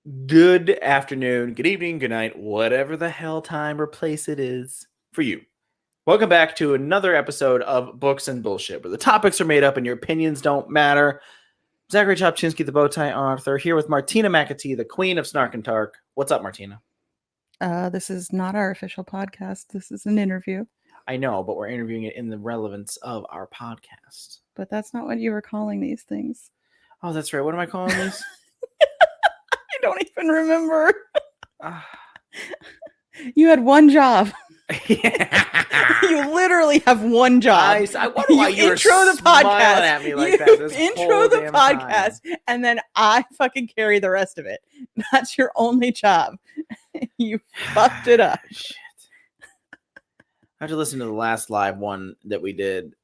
Good afternoon, good evening, good night, whatever the hell time or place it is for you. Welcome back to another episode of Books and Bullshit, where the topics are made up and your opinions don't matter. Zachary Chopchinsky, the Bowtie Author, here with Martina McAtee, the Queen of Snark and Tark. What's up, Martina? This is not our official podcast. This is an interview. I know, but we're interviewing it in the relevance of our podcast. But that's not what you were calling these things. Oh, that's right. What am I calling these? I don't even remember. You had one job. You literally have one job. I wonder why you intro the podcast at me like that. You intro the podcast, and then I fucking carry the rest of it. That's your only job. You fucked it up. Shit. I have to listen to the last live one that we did.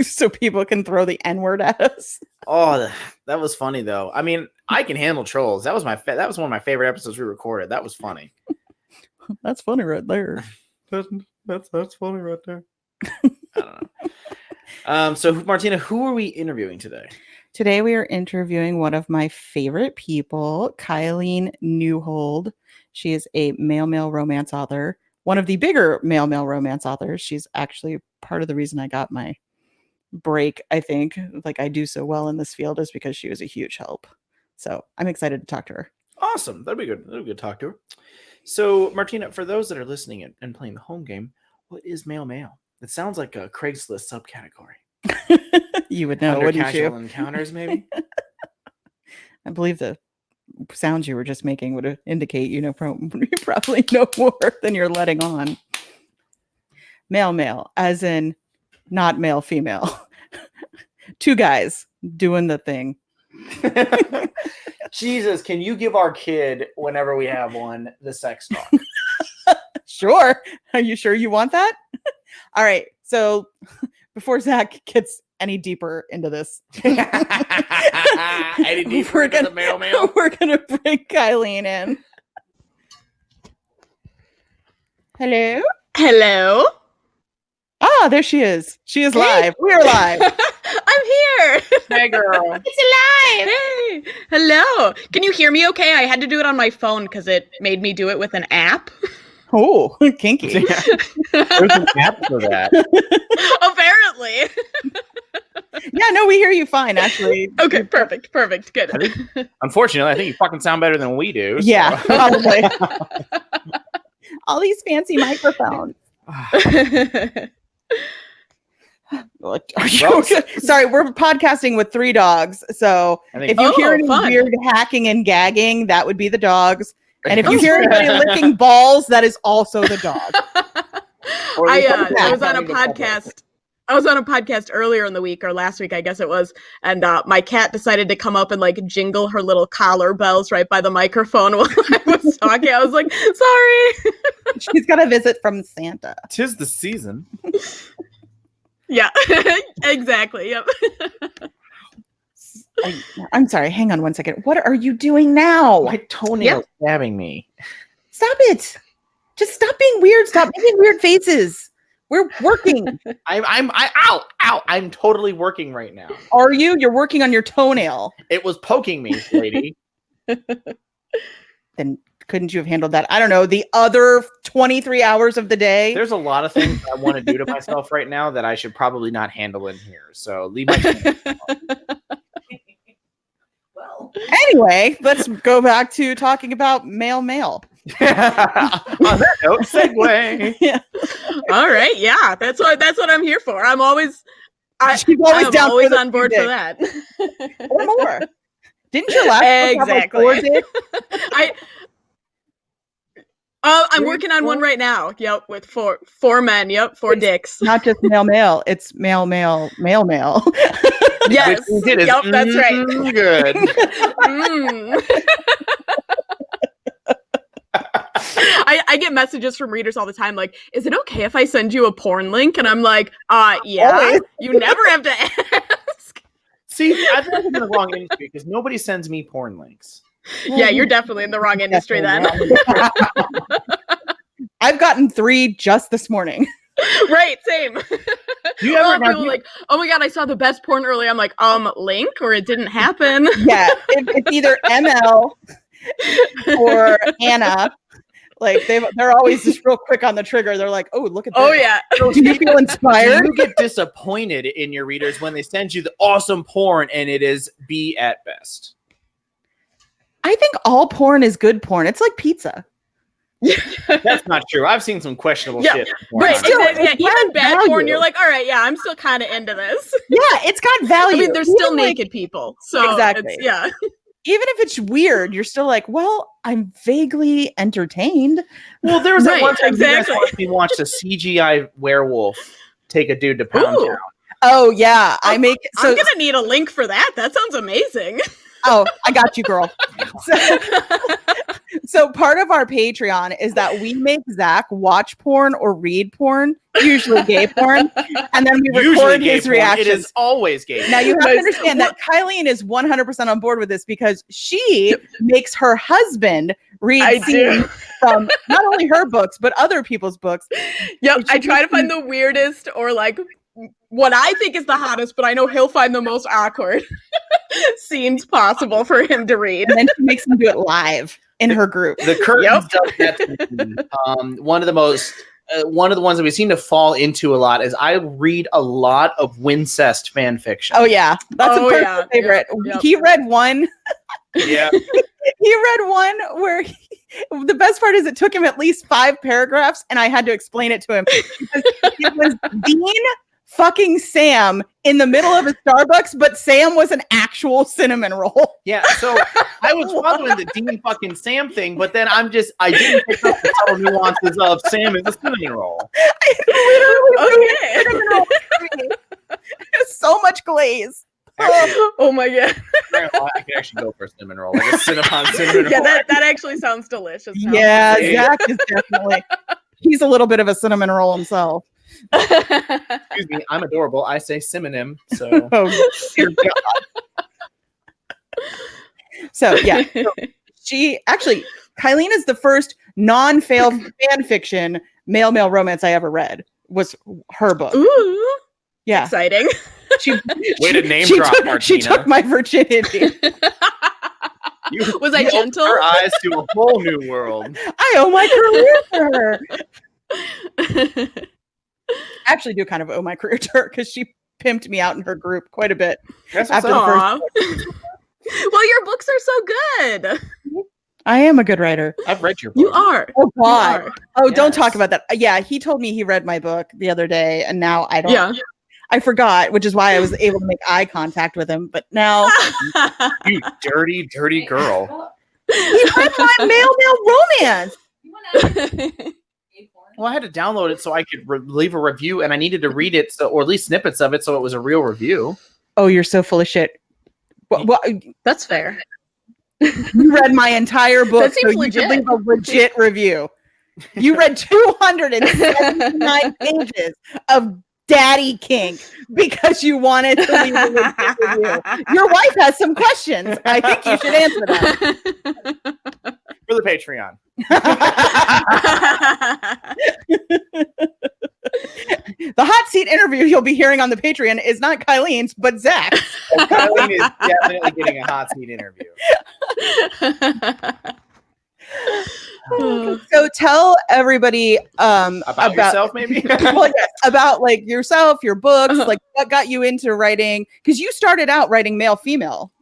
So people can throw the N-word at us. Oh, that was funny though. I mean, I can handle trolls. That was one of my favorite episodes we recorded. That was funny. That's funny right there. That's funny right there. I don't know. So Martina, who are we interviewing today? Today we are interviewing one of my favorite people, KM Neuhold. She is a male romance author. One of the bigger male romance authors. She's actually part of the reason I got my break, I think. Like I do so well in this field is because she was a huge help. So I'm excited to talk to her. Awesome. That'd be good. That'd be good to talk to her. So Martina, for those that are listening and playing the home game, what is male? It sounds like a Craigslist subcategory. You would know. Under wouldn't casual you? Encounters, maybe? I believe the sounds you were just making would indicate you probably know more than you're letting on. Male, as in not male, female. Two guys doing the thing. Jesus, can you give our kid, whenever we have one, the sex talk? Sure. Are you sure you want that? All right. So before Zach gets any deeper into this, any deeper into the male? We're going to bring KM in. Hello? Hello? Ah, there she is. She is live. We are live. I'm here. Hey, girl. It's alive. Hey. Hello. Can you hear me okay? I had to do it on my phone because it made me do it with an app. Oh, kinky. Yeah. There's an app for that. Apparently. Yeah, no, we hear you fine, actually. Okay, perfect. Good. Unfortunately, I think you fucking sound better than we do. So. Yeah, probably. All these fancy microphones. Sorry, we're podcasting with 3 dogs. So if you hear any weird hacking and gagging, that would be the dogs. And if you hear anybody licking balls, that is also the dog. I was on a podcast. I was on a podcast earlier in the week, or last week, I guess it was, and my cat decided to come up and like jingle her little collar bells right by the microphone while I was talking. I was like, sorry. She's got a visit from Santa. 'Tis the season. Yeah, exactly. Yep. I'm sorry. Hang on one second. What are you doing now? My toenail stabbing me. Stop it. Just stop being weird. Stop making weird faces. We're working. Ow. I'm totally working right now. Are you? You're working on your toenail. It was poking me, lady. Then couldn't you have handled that? I don't know. The other 23 hours of the day. There's a lot of things I want to do to myself right now that I should probably not handle in here. So leave my toenail alone. Well, anyway, let's go back to talking about male. On that note, segue. Yeah. All right, yeah, that's what I'm here for. I'm always on board for that. Or more. Didn't your last exactly? Book have like 4 dicks? I'm working on one right now. Yep, with four men. Yep, 4 dicks. Not just male. It's male. Yes. Yep, that's right. Good. I get messages from readers all the time like, is it okay if I send you a porn link? And I'm like, yeah, always. You never have to ask. See, I think I'm in the wrong industry because nobody sends me porn links. Yeah, you're definitely in the wrong industry then. I've gotten 3 just this morning. Right, same. You ever people like, oh my god, I saw the best porn earlier. I'm like, link, or it didn't happen. Yeah, it's either ML. or Anna. Like they're always just real quick on the trigger. They're like, "Oh, look at this." Oh yeah. Do you feel inspired? You get disappointed in your readers when they send you the awesome porn and it is B at best. I think all porn is good porn. It's like pizza. That's not true. I've seen some questionable Yeah, shit. Right. Still, Exactly. Yeah, it's even bad value. porn, you're like, all right, yeah, I'm still kind of into this. Yeah, it's got value. I mean, there's still naked people. So Exactly. yeah. Even if it's weird, you're still like, well, I'm vaguely entertained. Well, there was that Right, one time exactly. we watched a CGI werewolf take a dude to Pound Ooh. Town. Oh yeah, I'm gonna need a link for that. That sounds amazing. Oh, I got you, girl. So part of our Patreon is that we make Zach watch porn or read porn, usually gay porn, and then we record his porn. reactions. It is always gay. Now you have Nice. to understand that Kylene is 100% on board with this because she makes her husband read scenes from not only her books but other people's books. Yep. I try to find the weirdest or like what I think is the hottest, but I know he'll find the most awkward scenes possible for him to read. And then she makes him do it live in her group. The curtains does that to me. One of the ones that we seem to fall into a lot is I read a lot of Wincest fan fiction. Oh yeah, that's a personal yeah. favorite. Yep. He read one. Yeah. He read one where the best part is it took him at least 5 paragraphs, and I had to explain it to him because it was Dean fucking Sam in the middle of a Starbucks, but Sam was an actual cinnamon roll. Yeah, so I was following the Dean fucking Sam thing, but then I didn't pick up the subtle nuances of Sam is a cinnamon roll. I literally cinnamon roll. So much glaze. Oh my god. I could actually go for a cinnamon roll, like a cinnamon roll. Yeah, that actually sounds delicious. now. Yeah, Zach is definitely. He's a little bit of a cinnamon roll himself. Excuse me, I'm adorable. I say synonym, so Oh, dear God. So yeah, she actually, Kylene is the first non-fail fan fiction male romance I ever read. Was her book. Ooh, Yeah, exciting. way to name she drop, took, Martina. she took my virginity. Was I you gentle? opened her eyes to a whole new world. I owe my career to her. Actually, do kind of owe my career to her because she pimped me out in her group quite a bit. That's After what's the up. first Well, your books are so good. I am a good writer. I've read your book. You are. Oh God. You are. Oh, don't talk Yes. about that. Yeah, he told me he read my book the other day, and now I don't. Yeah. I forgot, which is why I was able to make eye contact with him. But now You dirty, dirty girl. he read my male romance. Well, I had to download it so I could leave a review, and I needed to read it, or at least snippets of it, so it was a real review. Oh, you're so full of shit. Well, That's fair. you read my entire book, That seems so legit. you could leave a legit review. You read 279 pages of daddy kink because you wanted to leave a legit review. Your wife has some questions. I think you should answer them. For the Patreon. The hot seat interview you'll be hearing on the Patreon is not Kylene's, but Zach's. Kylene is definitely getting a hot seat interview. So tell everybody About yourself, maybe? well, yes, about like yourself, your books, like what got you into writing, because you started out writing male female.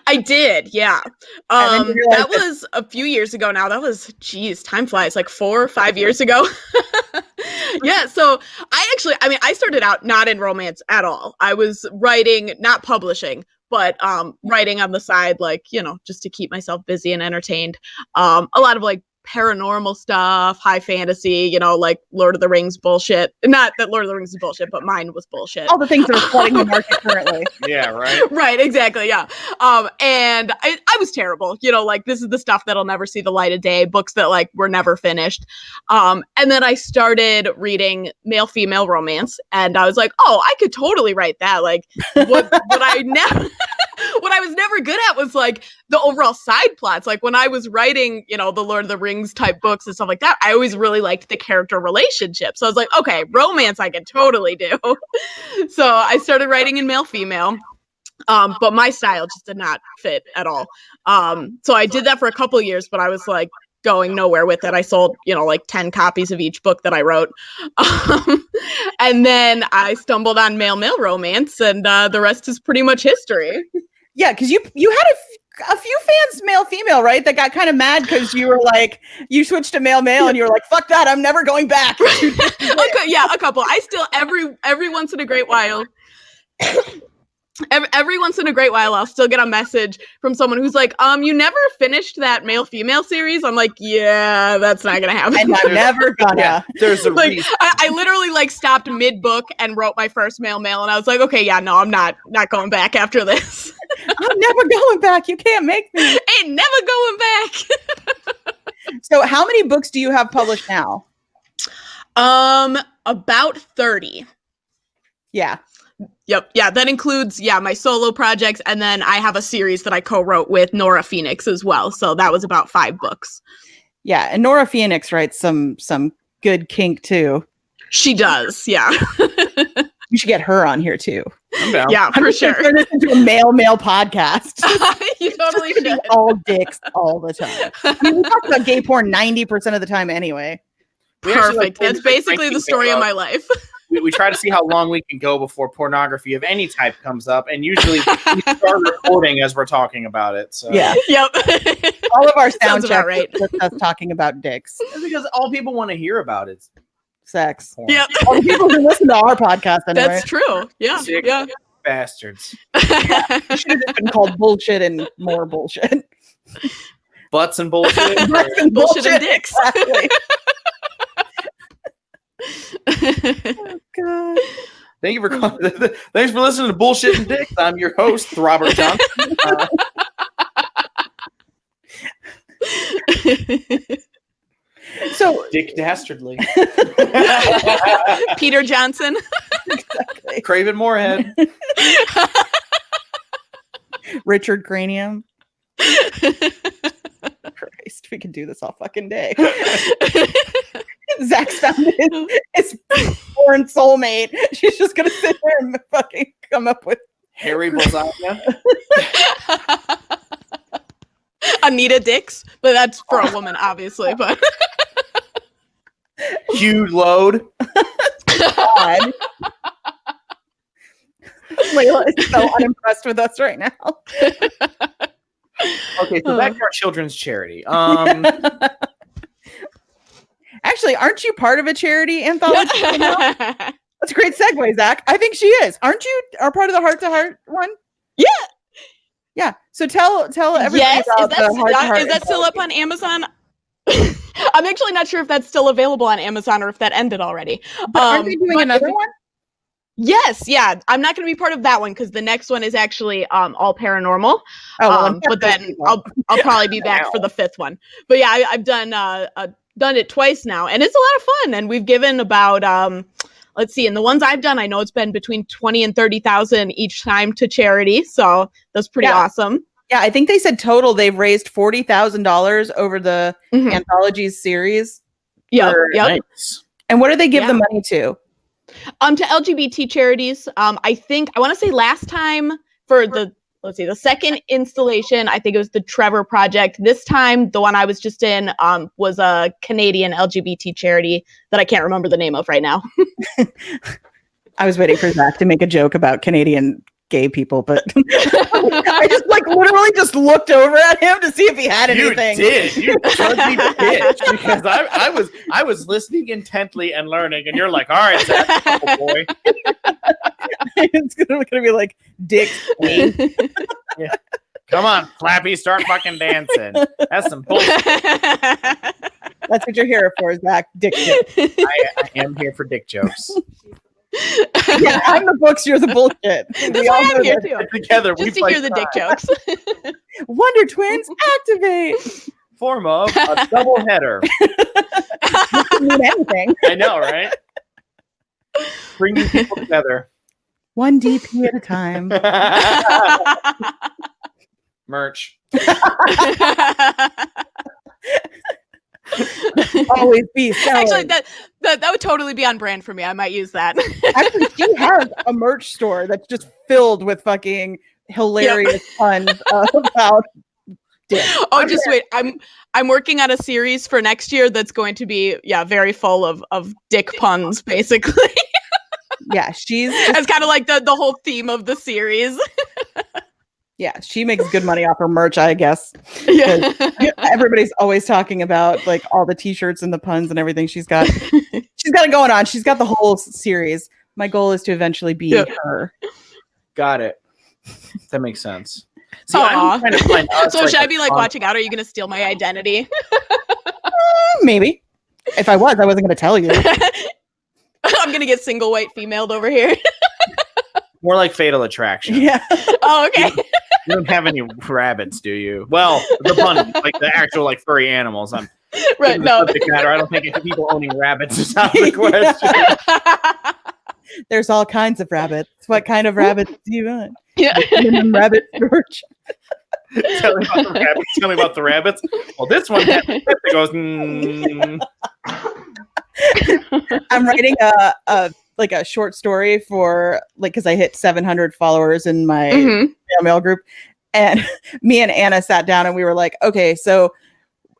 I did, yeah. And then you realized That was a few years ago now. That was, geez, time flies, like 4 or 5 years ago. Yeah, so I started out not in romance at all. I was writing, not publishing, but writing on the side, like, just to keep myself busy and entertained. A lot of like paranormal stuff, high fantasy, like Lord of the Rings bullshit. Not that Lord of the Rings is bullshit, but mine was bullshit. all the things that are flooding the market currently. Yeah, right? Right, exactly, yeah. And I was terrible, like this is the stuff that'll never see the light of day, books that like were never finished. And then I started reading male female romance, and I was like, oh, I could totally write that. Like what I was never good at was like the overall side plots. Like when I was writing, the Lord of the Rings type books and stuff like that, I always really liked the character relationships. So I was like, okay, romance I can totally do. So I started writing in male female. But my style just did not fit at all. So I did that for a couple of years, but I was like going nowhere with it. I sold, like 10 copies of each book that I wrote. And then I stumbled on male romance, and the rest is pretty much history. Yeah, because you had a few fans, male, female, right? That got kind of mad because you were like, you switched to male, and you were like, fuck that, I'm never going back. Okay, yeah, a couple. I still, every once in a great while, every once in a great while, I'll still get a message from someone who's like, you never finished that male-female series? I'm like, yeah, that's not gonna happen. And I'm never gonna. Yeah, there's a like, reason. I literally like stopped mid-book and wrote my first male, and I was like, okay, yeah, no, I'm not going back after this. I'm never going back. You can't make me. Ain't never going back. So how many books do you have published now? About 30. Yeah. Yep. Yeah, that includes my solo projects, and then I have a series that I co-wrote with Nora Phoenix as well. So that was about 5 books. Yeah, and Nora Phoenix writes some good kink too. She does. Yeah. You should get her on here too. I'm down. Yeah, for sure. Turn this into a male podcast. You totally should. All dicks all the time. I mean, we talk about gay porn 90% of the time anyway. Perfect. That's basically the story of my life. We try to see how long we can go before pornography of any type comes up, and usually we start recording as we're talking about it. So yeah, yep. All of our sound Sounds checks about right. with us talking about dicks, it's because all people want to hear about is sex. porn. Yep. All the people who listen to our podcast anyway. That's true. Yeah. Sick Yeah. bastards. It should have just been called bullshit and more bullshit. Butts and bullshit. Butts and Bullshit and dicks. Exactly. Oh, God. Thank you for thanks for listening to Bullshit and Dicks. I'm your host, Robert Johnson. So Dick Dastardly. Peter Johnson. exactly. Craven Moorhead. Richard Cranium. Christ, we could do this all fucking day. Zach's found his foreign soulmate. She's just gonna sit there and fucking come up with Harry Bolzania. Anita Dix, but that's for a woman, obviously. But Hugh Load. God. Layla is so unimpressed with us right now. Okay, so back to our children's charity. Actually, aren't you part of a charity anthology? That's a great segue, Zach. I think she is. Aren't you part of the Heart to Heart one? Yeah. Yeah. So tell everybody Yes, about the Heart to Heart. is that still up on Amazon? I'm actually not sure if that's still available on Amazon or if that ended already. But aren't they doing another one? Yes, yeah. I'm not going to be part of that one because the next one is actually all paranormal. But then I'll probably be back for the 5th one. But yeah, I've done it twice now, and it's a lot of fun. And we've given about let's see, in the ones I've done, I know it's been between 20 and 30,000 each time to charity. So that's pretty awesome. Yeah, I think they said total they've raised $40,000 over the anthologies series. Yeah. Nice. And what do they give the money to? To LGBT charities. I want to say last time for the second installation, I think it was the Trevor Project. This time, the one I was just in was a Canadian LGBT charity that I can't remember the name of right now. I was waiting for Zach to make a joke about Canadian gay people, but I just literally just looked over at him to see if he had anything. You did. You totally did. Because I was listening intently and learning, and you're like, all right, Zach, oh boy. It's gonna be like Dick. Yeah. Come on, Flappy, start fucking dancing. That's some bullshit. That's what you're here for, Zach. Dick. I am here for dick jokes. Yeah, I'm the books, you're the bullshit. That's why I'm here too. Together, just to hear the dick jokes. Wonder Twins, activate. Form of a double header. Doesn't mean anything. I know, right? Bringing people together. One DP at a time. Merch. Always be selling. Actually, that would totally be on brand for me. I might use that. Actually, she has a merch store that's just filled with fucking hilarious puns about dick. Oh, just wait. I'm working on a series for next year that's going to be very full of dick puns, basically. Yeah, she's it's kind of like the whole theme of the series. Yeah, she makes good money off her merch, I guess. Yeah. Everybody's always talking about like all the t-shirts and the puns and everything she's got. She's got it going on. She's got the whole series. My goal is to eventually be her. Got it. That makes sense. See, I'm trying to find us, so should I be like watching out? Are you going to steal my identity? Maybe. If I wasn't going to tell you. I'm going to get single white femaled over here. More like Fatal Attraction. Yeah. Oh, okay. You don't have any rabbits, do you? Well, the bunny, like the actual like furry animals. I'm right. No. Matter. I don't think people owning rabbits is out of the question. There's all kinds of rabbits. What kind of rabbits do you want? Yeah. Rabbit George. Tell me about the rabbits. Tell me about the rabbits. Well, this one has a that goes. I'm writing a short story for because I hit 700 followers in my mail group, and me and Anna sat down and we were like, okay, so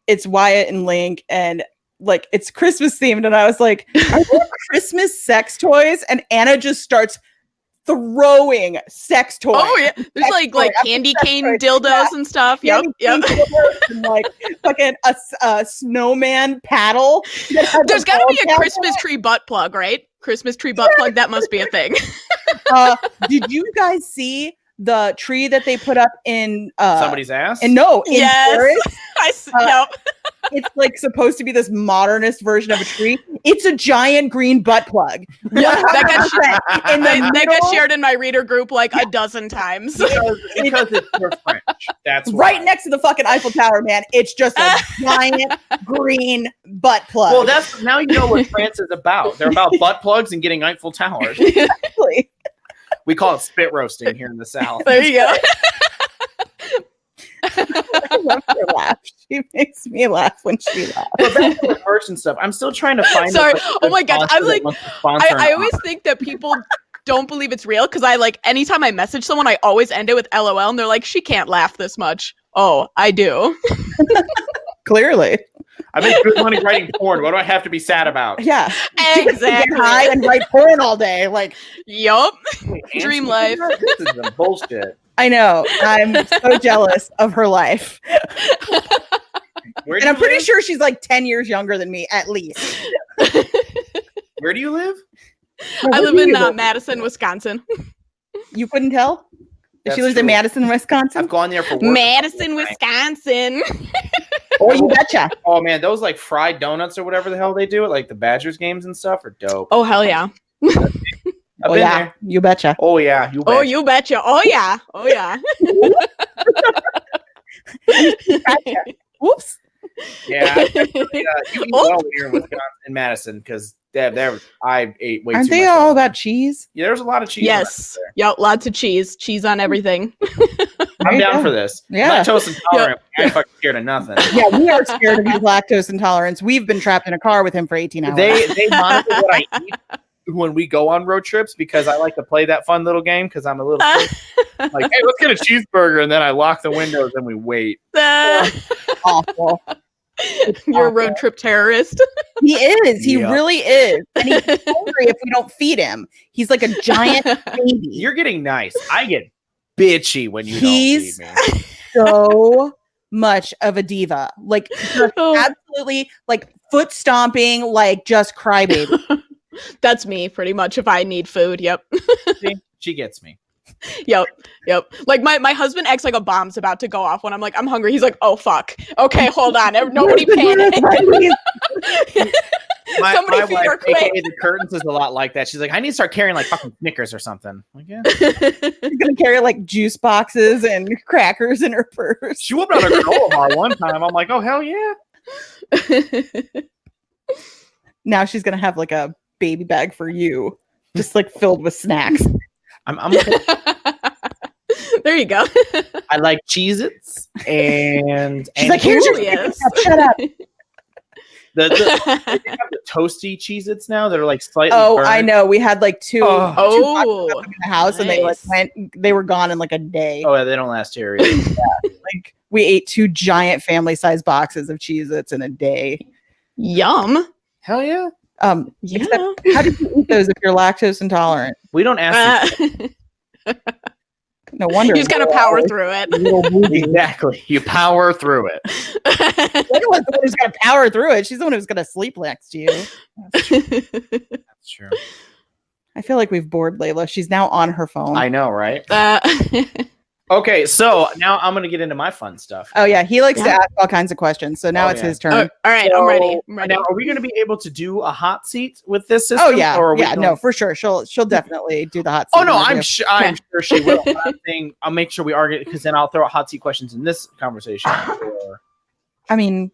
it's Wyatt and Link and like it's Christmas themed, and I was like, are there Christmas sex toys? And Anna just starts throwing sex toys. Oh yeah, there's like candy cane dildos and stuff. Yep. And like fucking a snowman paddle. There's got to be a Christmas tree butt plug, right? Christmas tree butt plug. That must be a thing. Did you guys see the tree that they put up in somebody's ass? And no, in yes, Paris? It's like supposed to be this modernist version of a tree. It's a giant green butt plug. Yeah, that got shared in my reader group like a dozen times. Because it's for French. That's right why. next to the fucking Eiffel Tower, man. It's just a giant green butt plug. Well, that's now you know what France is about. They're about butt plugs and getting Eiffel Towers. Exactly. We call it spit roasting here in the South. There you go. I love her laugh. She makes me laugh when she laughs. But back to the merch and stuff. I'm still trying to find. Sorry. Oh my god. I'm like, I always think that people don't believe it's real because I like anytime I message someone, I always end it with LOL, and they're like, she can't laugh this much. Oh, I do. Clearly. I make good money writing porn. What do I have to be sad about? Yeah. Exactly. Get high and write porn all day. Like, yup. Dream life. This is some bullshit. I know. I'm so jealous of her life. And I'm pretty sure she's like 10 years younger than me, at least. Where do you live? I live in Madison, Wisconsin. You couldn't tell? That's she lives true. in Madison, Wisconsin? I've gone there for work. Madison, Wisconsin. Oh, you betcha. Oh, man. Those like fried donuts or whatever the hell they do at like the Badgers games and stuff are dope. Oh, hell yeah. I've been there. You betcha. Oh, yeah. You betcha. Oh, you betcha. Oh, yeah. Oh, yeah. Whoops. Yeah. You eat well when you're in Wisconsin and Madison because I ate way Aren't too they much. all about cheese? Yeah, there's a lot of cheese. Yes. Yep. Lots of cheese. Cheese on everything. I'm down for this. Yeah. Lactose intolerant. I ain't fucking scared of nothing. Yeah, we are scared of his lactose intolerance. We've been trapped in a car with him for 18 hours. They monitor what I eat when we go on road trips because I like to play that fun little game because I'm a little like, hey, let's get a cheeseburger, and then I lock the windows and we wait. Awful. You're a road trip terrorist. He is. He Yep. really is. And he's hungry if we don't feed him. He's like a giant baby. You're getting nice. I get bitchy when you don't feed me. So much of a diva. Like just absolutely like foot stomping, like just crybaby. That's me pretty much if I need food. Yep. See? She gets me. Yep. Like my husband acts like a bomb's about to go off when I'm like, I'm hungry. He's like, oh fuck. Okay, hold on. Nobody panic. Somebody my feed wife, her quick. AKA the curtains, is a lot like that. She's like, I need to start carrying like fucking Snickers or something. I'm like, yeah. She's gonna carry like juice boxes and crackers in her purse. She whooped out a granola bar one time. I'm like, oh hell yeah. Now she's gonna have like a baby bag for you, just like filled with snacks. I'm There you go. I like Cheez-Its and She's like, here's your yes. shut up. They have the toasty Cheez-Its now that are like slightly burnt. I know. We had like two boxes of them in the house, and nice. they were gone in like a day. Oh, yeah, they don't last here either. Like we ate 2 giant family-sized boxes of Cheez-Its in a day. Yum. Hell yeah. Except, how do you eat those if you're lactose intolerant? We don't ask. No wonder. You just gotta power through it. Exactly. You power through it. Layla's the one who's gonna power through it. She's the one who's gonna sleep next to you. That's true. I feel like we've bored Layla. She's now on her phone. I know, right? Okay, so now I'm going to get into my fun stuff. Oh, yeah. He likes to ask all kinds of questions. So now it's his turn. All right, So, I'm ready. Now, are we going to be able to do a hot seat with this system? Oh, yeah. Or No, for sure. She'll definitely do the hot seat. Oh, no, I'm sure she will. I'm saying I'll make sure we argue because then I'll throw hot seat questions in this conversation. I mean...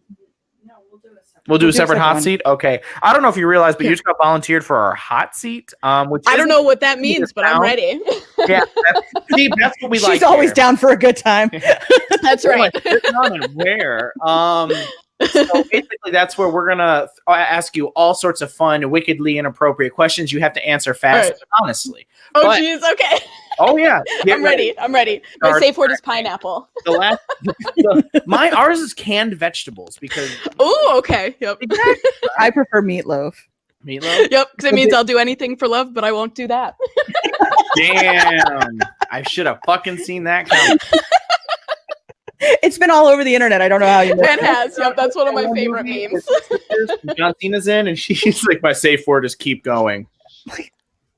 We'll do a separate hot one. seat? Okay. I don't know if you realize, but you just got volunteered for our hot seat. Which I don't know what that means, but I'm ready. Yeah, that's what we like. She's always down for a good time. That's right. And where? So basically, that's where we're gonna ask you all sorts of fun, wickedly inappropriate questions. You have to answer fast, and honestly. Oh, jeez. Okay. Oh yeah, I'm ready. My safe word is pineapple. Ours is canned vegetables because. Oh, okay. Yep. Exactly. I prefer meatloaf. Meatloaf. Yep, because it means I'll do anything for love, but I won't do that. Damn! I should have fucking seen that coming. It's been all over the internet. I don't know how you. It has. Yep, that's one of my favorite memes. John Cena's in, and she's like, "My safe word is keep going."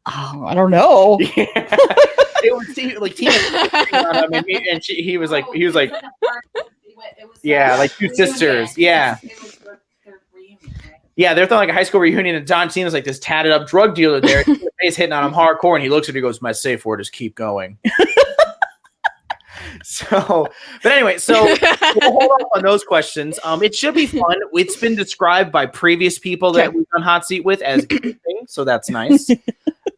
Oh, I don't know. Yeah. It was like Tina, and he was like, yeah, like two sisters, yeah. Yeah, they're throwing like a high school reunion, and John Cena's like this tatted up drug dealer there. His face hitting on him hardcore, and he looks at it and goes, "My safe word is keep going." So, but anyway, so we'll hold off on those questions. It should be fun. It's been described by previous people that we've done hot seat with as good thing, so that's nice.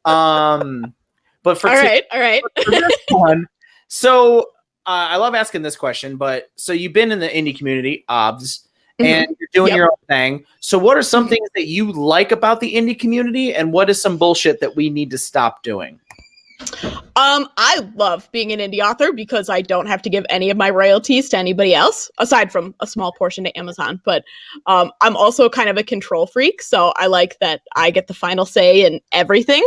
But for all right. For this one, so I love asking this question. But so you've been in the indie community, OBS, and you're doing your own thing. So what are some things that you like about the indie community, and what is some bullshit that we need to stop doing? I love being an indie author because I don't have to give any of my royalties to anybody else, aside from a small portion to Amazon. But I'm also kind of a control freak, so I like that I get the final say in everything.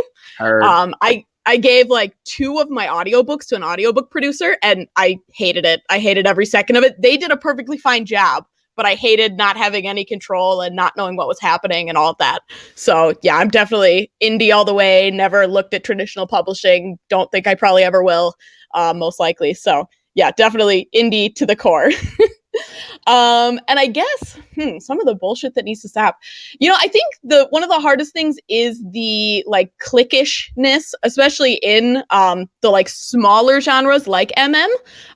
I gave like 2 of my audiobooks to an audiobook producer, and I hated it. I hated every second of it. They did a perfectly fine job, but I hated not having any control and not knowing what was happening and all of that. So yeah, I'm definitely indie all the way. Never looked at traditional publishing. Don't think I probably ever will, most likely. So yeah, definitely indie to the core. And I guess some of the bullshit that needs to stop. I think one of the hardest things is the like cliquishness, especially in the like smaller genres like MM.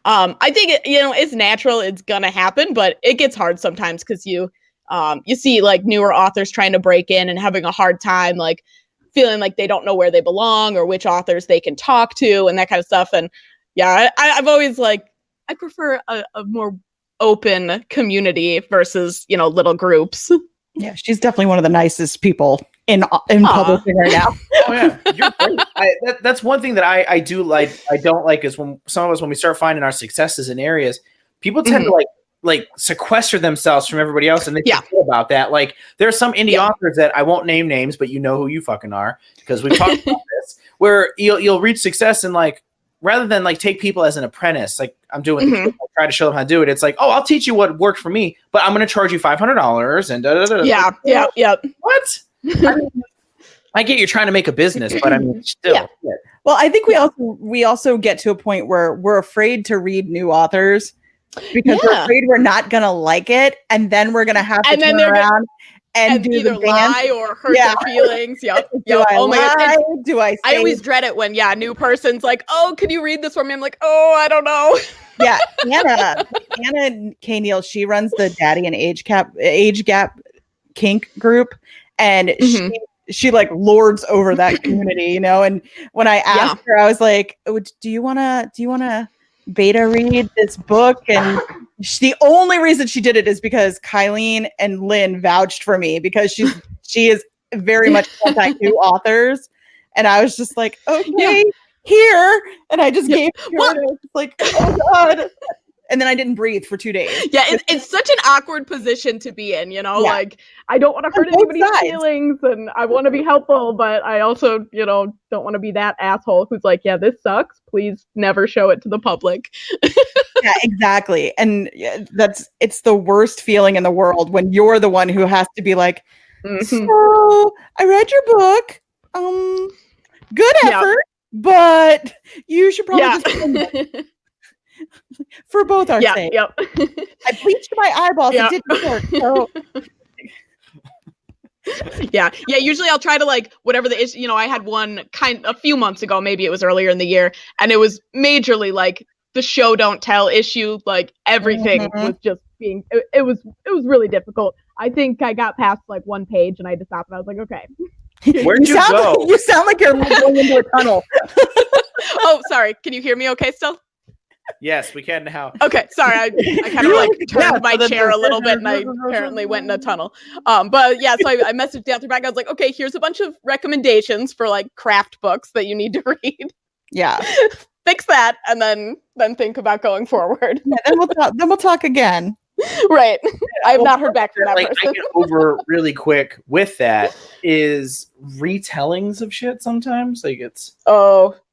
I think it's natural, it's gonna happen, but it gets hard sometimes because you see like newer authors trying to break in and having a hard time, like feeling like they don't know where they belong or which authors they can talk to and that kind of stuff. And yeah, I've always like I prefer a more open community versus little groups. Yeah, she's definitely one of the nicest people in publishing right now. Oh yeah, you're great. That's one thing that I do like. I don't like is when some of us, when we start finding our successes in areas, people tend to like sequester themselves from everybody else, and they feel about that. Like there are some indie authors that I won't name names, but you know who you fucking are because we've talked about this, where you'll reach success and like. Rather than like take people as an apprentice, like I'm doing, I try to show them how to do it. It's like, oh, I'll teach you what worked for me, but I'm going to charge you $500 and da da da. Yeah. What? I get you're trying to make a business, but I mean, still. Yeah. Well, I think we also get to a point where we're afraid to read new authors because we're afraid we're not going to like it, and then we're going to have to turn around. And do either the dance. lie or hurt their feelings. Yep. Oh my God. Do I? I always dread it when new person's like, "Oh, can you read this for me?" I'm like, "Oh, I don't know." Yeah, Anna K. Neal, she runs the Daddy and Age Gap kink group, and she like lords over that community, And when I asked her, I was like, "Do you wanna beta read this book, and the only reason she did it is because Kylene and Lynn vouched for me because she is very much anti-new authors, and I was just like, okay, here, and I just gave it to her, and I was just like, oh god. And then I didn't breathe for 2 days. Yeah, it's such an awkward position to be in, like I don't want to hurt anybody's feelings and I want to be helpful, but I also, don't want to be that asshole who's like, yeah, this sucks. Please never show it to the public. Yeah, exactly. And it's the worst feeling in the world when you're the one who has to be like, so I read your book. Good effort, but you should probably just for both our sake. Yep. I bleached my eyeballs. It didn't work. So. Yeah. Usually I'll try to whatever the issue. I had one a few months ago. Maybe it was earlier in the year, and it was majorly the show don't tell issue. Everything was just being. It was really difficult. I think I got past one page, and I just stopped. And I was like, okay. Where'd you go? You sound like you're going into a tunnel. Oh, sorry. Can you hear me? Okay, still. Yes, we can now. Okay, sorry, I kind of turned my chair a little bit, and I apparently went in a tunnel. But yeah, so I messaged the author back. I was like, okay, here's a bunch of recommendations for craft books that you need to read. Yeah, fix that, and then think about going forward. Yeah, then we'll talk again. Right. I have not heard back from that person. I get over really quick with that is retellings of shit sometimes. It's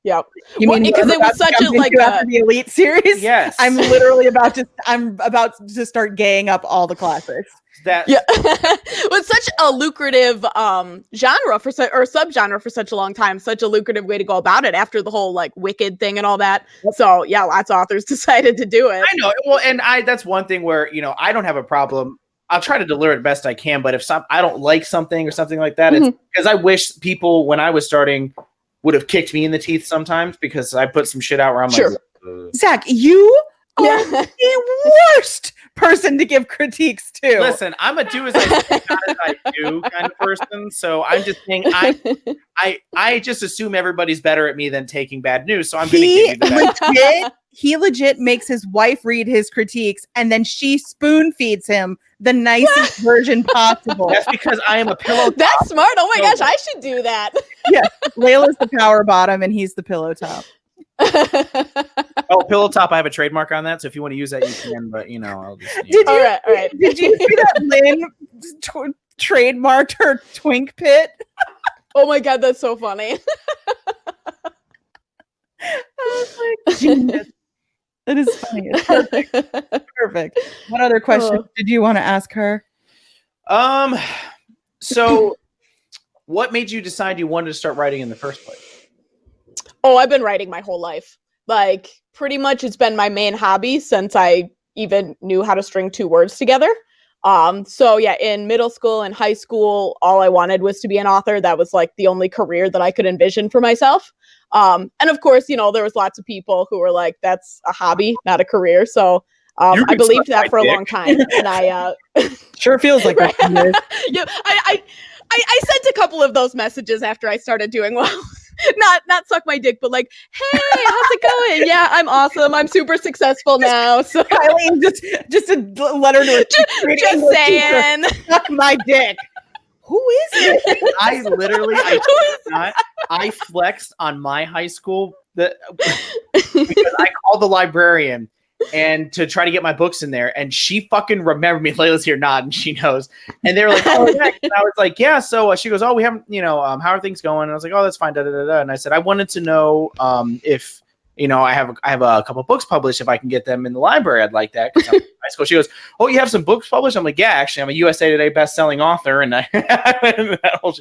yeah. You mean because it was such a the Elite series? Yes. I'm literally about to start gaying up all the classics. Well, it's such a lucrative genre or subgenre for such a long time. Such a lucrative way to go about it after the whole Wicked thing and all that. Yep. So yeah, lots of authors decided to do it. I know. Well, and that's one thing where I don't have a problem. I'll try to deliver it best I can, but if I don't like something or something like that, it's because I wish people when I was starting would have kicked me in the teeth sometimes because I put some shit out where I'm like, Zach, you are the worst person to give critiques to. Listen, I'm a do as I say, not as I do kind of person. So I'm just saying I just assume everybody's better at me than taking bad news. So I'm going to give you the best. He legit makes his wife read his critiques and then she spoon feeds him the nicest version possible. That's because I am a pillow top. That's smart. Oh my gosh, I should do that. Yeah. Layla's the power bottom and he's the pillow top. Pillow top. I have a trademark on that. So if you want to use that, you can. But I'll just. All right. Did you see that Lynn trademarked her twink pit? Oh my god, that's so funny. I was like, genius. That is funny. It's perfect. Perfect. What other questions did you want to ask her? So what made you decide you wanted to start writing in the first place? Oh, I've been writing my whole life. Pretty much it's been my main hobby since I even knew how to string two words together. So yeah, in middle school and high school, all I wanted was to be an author. That was the only career that I could envision for myself. And of course, there was lots of people who were like, that's a hobby, not a career. So I believed that for a long time. And I sure feels like right. Yeah, I sent a couple of those messages after I started doing well. Not suck my dick, but hey, how's it going? Yeah, I'm awesome. I'm super successful now. So Kylie, just a letter to her. Just saying, suck my dick. Who is it? I flexed on my high school because I called the librarian and to try to get my books in there, and she fucking remembered me. Layla's here nodding, she knows. And they were like, "Oh, yeah." And I was like, "Yeah." So she goes, "Oh, we haven't, how are things going?" And I was like, "Oh, that's fine." And I said, "I wanted to know if I have a couple books published. If I can get them in the library, I'd like that." Because I'm in high school. She goes, "Oh, you have some books published?" I'm like, "Yeah, actually, I'm a USA Today best-selling author." And that whole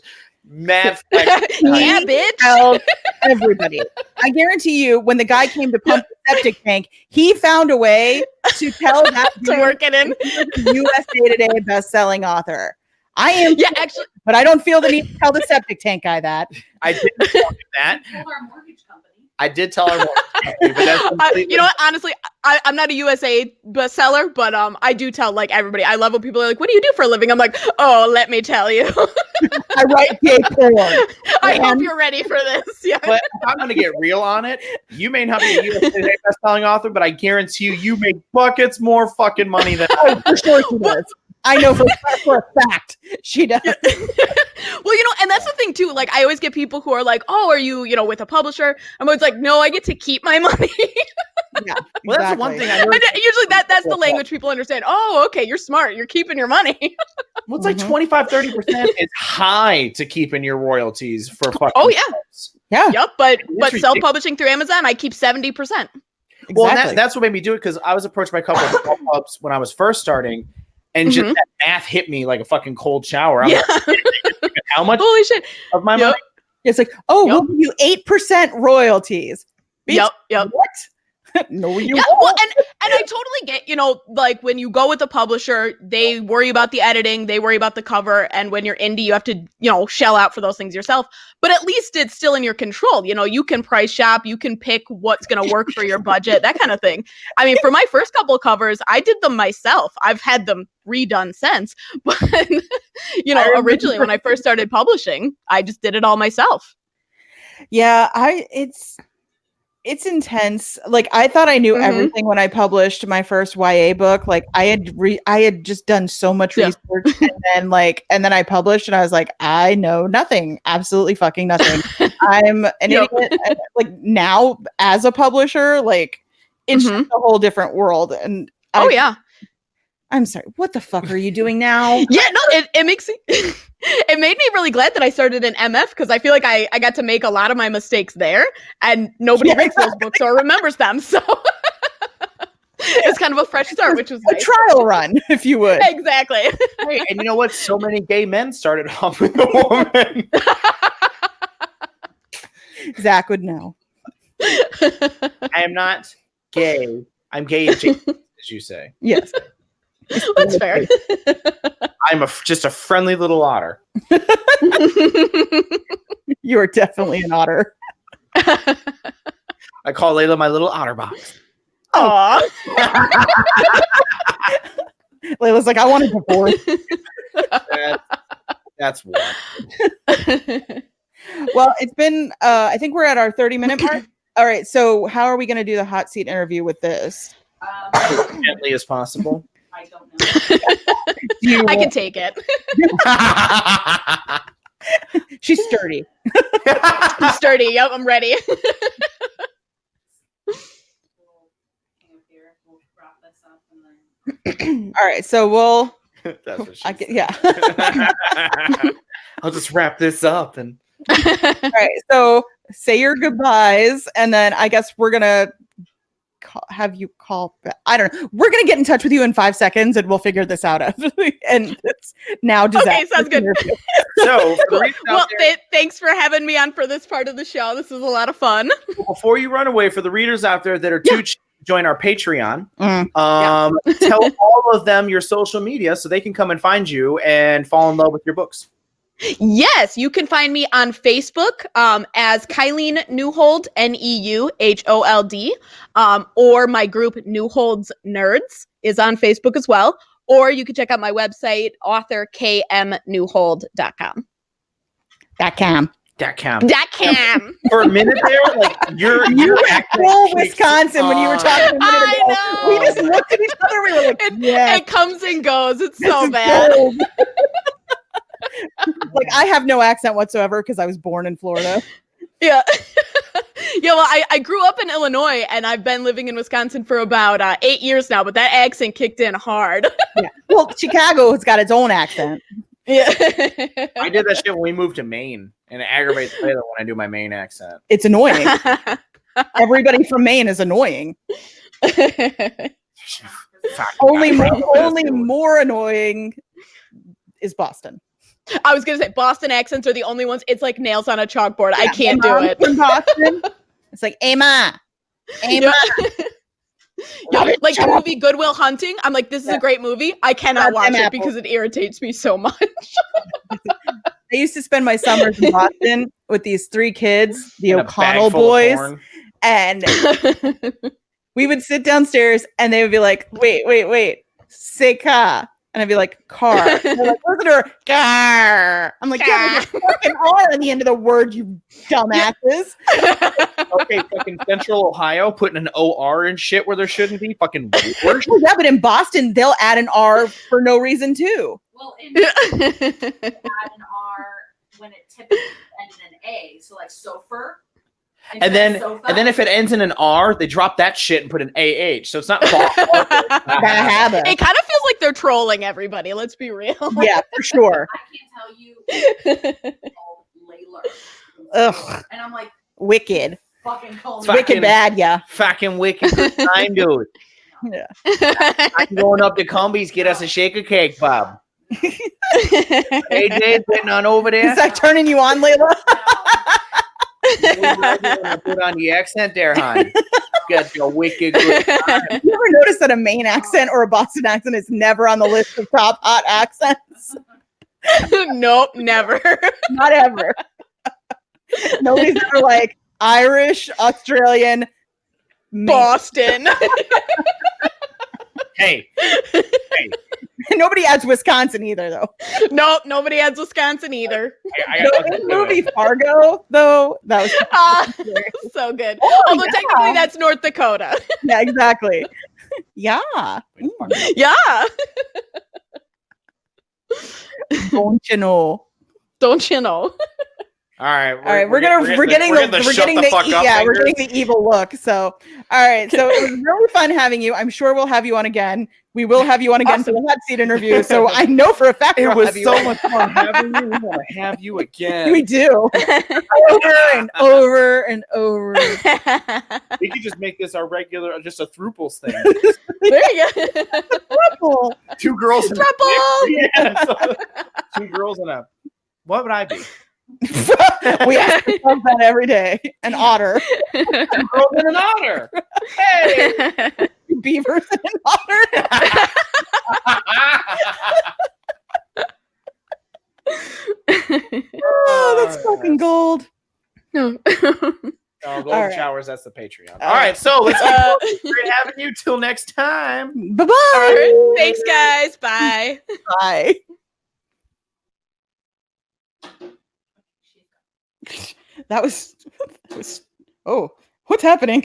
mad yeah, bitch. Tell everybody. I guarantee you, when the guy came to pump the septic tank, he found a way to tell that to work it in. USA Today best-selling author. I am, actually, but I don't feel the need to tell the septic tank guy that. I didn't tell him that. Our mortgage company. I did tell her, but that's you know what? Honestly, I'm not a USA bestseller, but I do tell like everybody. I love when people are like, "What do you do for a living?" I'm like, "Oh, let me tell you." I write gay porn. I hope you're ready for this. Yeah. But if I'm going to get real on it, you may not be a USA best-selling author, but I guarantee you make buckets more fucking money than I do. For sure she does. I know for a fact she does. Well, and that's the thing too. Like, I always get people who are like, "Oh, are you, with a publisher?" I'm always like, "No, I get to keep my money." Yeah, Well, that's the one thing I and usually that's the language people understand. Oh, okay, you're smart. You're keeping your money. Well, it's like 25-30% is high to keep in your royalties for fucking. Oh yeah, books. Yeah. Yep. But self-publishing through Amazon, I keep 70%. Exactly. Well, that's what made me do it, because I was approached by a couple of clubs when I was first starting, and just that math hit me like a fucking cold shower. I'm like, how much? Holy shit! Of my money? It's like, we'll give you 8% royalties. Bitch, Yep. What? No, you yeah, won't. well, and I totally get, like when you go with a publisher, they worry about the editing, they worry about the cover, and when you're indie, you have to, shell out for those things yourself. But at least it's still in your control. You can price shop, you can pick what's going to work for your budget, that kind of thing. I mean, for my first couple of covers, I did them myself. I've had them redone since, but originally when I first started publishing, I just did it all myself. Yeah, it's intense. Like, I thought I knew everything when I published my first YA book. Like, I had just done so much research, and then I published, and I was like, I know nothing, absolutely fucking nothing. I'm an idiot. And, like, now as a publisher, like, it's just a whole different world. And I'm sorry, what the fuck are you doing now? Yeah, no, it makes it made me really glad that I started in MF, because I feel like I got to make a lot of my mistakes there, and nobody reads those books or remembers them. So it's kind of a fresh start, which was nice. A trial run, if you would. Exactly. Hey, and you know what? So many gay men started off with a woman. Zach would know. I am not gay. I'm gay adjacent, as you say. Yes. That's fair. I'm just a friendly little otter. You are definitely an otter. I call Layla my little otter box. Aww. Layla's like, I want a divorce. That's one. Well, it's been, I think we're at our 30-minute mark. All right. So how are we going to do the hot seat interview with this? As gently as possible. I don't know. I can take it. She's sturdy. I'm sturdy. Yep, I'm ready. All right, so we'll. That's what she said. Yeah. I'll just wrap this up and. All right, so say your goodbyes, and then I guess we're gonna have you call. I don't know. We're gonna get in touch with you in 5 seconds, and we'll figure this out. And it's now disaster. Okay, sounds good. So, thanks for having me on for this part of the show. This is a lot of fun. Before you run away, for the readers out there that are too cheap to join our Patreon, tell all of them your social media so they can come and find you and fall in love with your books. Yes, you can find me on Facebook as Kylene Neuhold, Neuhold, or my group Neuhold's Nerds is on Facebook as well. Or you can check out my website, author kmneuhold.com. .com. For a minute there, like you're full Wisconsin when you were talking a minute ago. Know. We just looked at each other. We were like, it comes and goes. It's so bad. Like, I have no accent whatsoever because I was born in Florida. Yeah. Yeah, well, I grew up in Illinois, and I've been living in Wisconsin for about 8 years now, but that accent kicked in hard. Yeah. Well, Chicago has got its own accent. Yeah. I did that shit when we moved to Maine, and it aggravates me when I do my Maine accent. It's annoying. Everybody from Maine is annoying. Only more annoying is Boston. I was going to say Boston accents are the only ones. It's like nails on a chalkboard. Yeah, I can't do it. From Boston, it's like, Emma. Yeah, like the movie Good Will Hunting. I'm like, this is a great movie. I cannot watch it because it irritates me so much. I used to spend my summers in Boston with these 3 kids, the O'Connell boys. And we would sit downstairs and they would be like, wait, say ka. And I'd be like, car. And they're like, listen to her, car. I'm like, yeah, there's a fucking R on the end of the word, you dumbasses. Okay, fucking Central Ohio putting an OR and shit where there shouldn't be. Fucking worse. Well, yeah, but in Boston, they'll add an R for no reason too. Well, in add an R when it typically ends in an A, so like sofer. And then if it ends in an R, they drop that shit and put an AH. So it's not Gotta have it. It kind of feels like they're trolling everybody. Let's be real. Yeah, for sure. I can't tell you. It's called Layla. Ugh, And I'm like, wicked. fucking call It's me. wicked bad, yeah. fucking wicked good time, dude. Yeah. I'm going up to Cumbies, get us a shaker cake, Bob. Hey, Dave, getting on over there. Is that turning you on, Layla? Put on the accent there, hon. Got your wicked good time. You ever notice that a Maine accent or a Boston accent is never on the list of top hot accents? Nope, never. Not ever. Nobody's ever like Irish, Australian, Boston. Hey, Nobody adds Wisconsin either, though. Nope, nobody adds Wisconsin either. The movie Fargo, though, that was So good. Oh, Although yeah. technically that's North Dakota. yeah, exactly. Yeah. Yeah. Don't you know? Don't you know? all right, All right, we're getting the evil look. So, all right, so it was really fun having you. I'm sure we'll have you on again. We will have you on again for the hot seat interview. So I know for a fact It we'll was have you so on. much fun having you. We want to have you again. We do over and over and over. We could just make this our regular, just a throuples thing. There you go. Cool. Two girls and Throuple! yeah, so, two girls and a. What would I be? We ask ourselves that every day. An otter, Two girls and an otter. Hey. two beavers, and an otter. Oh, that's fucking gold. No. Oh, Golden All right. Showers, that's the Patreon. All right, so let's keep great having you till next time. Bye-bye. All right. Thanks, guys. Bye. Bye. That was oh, what's happening?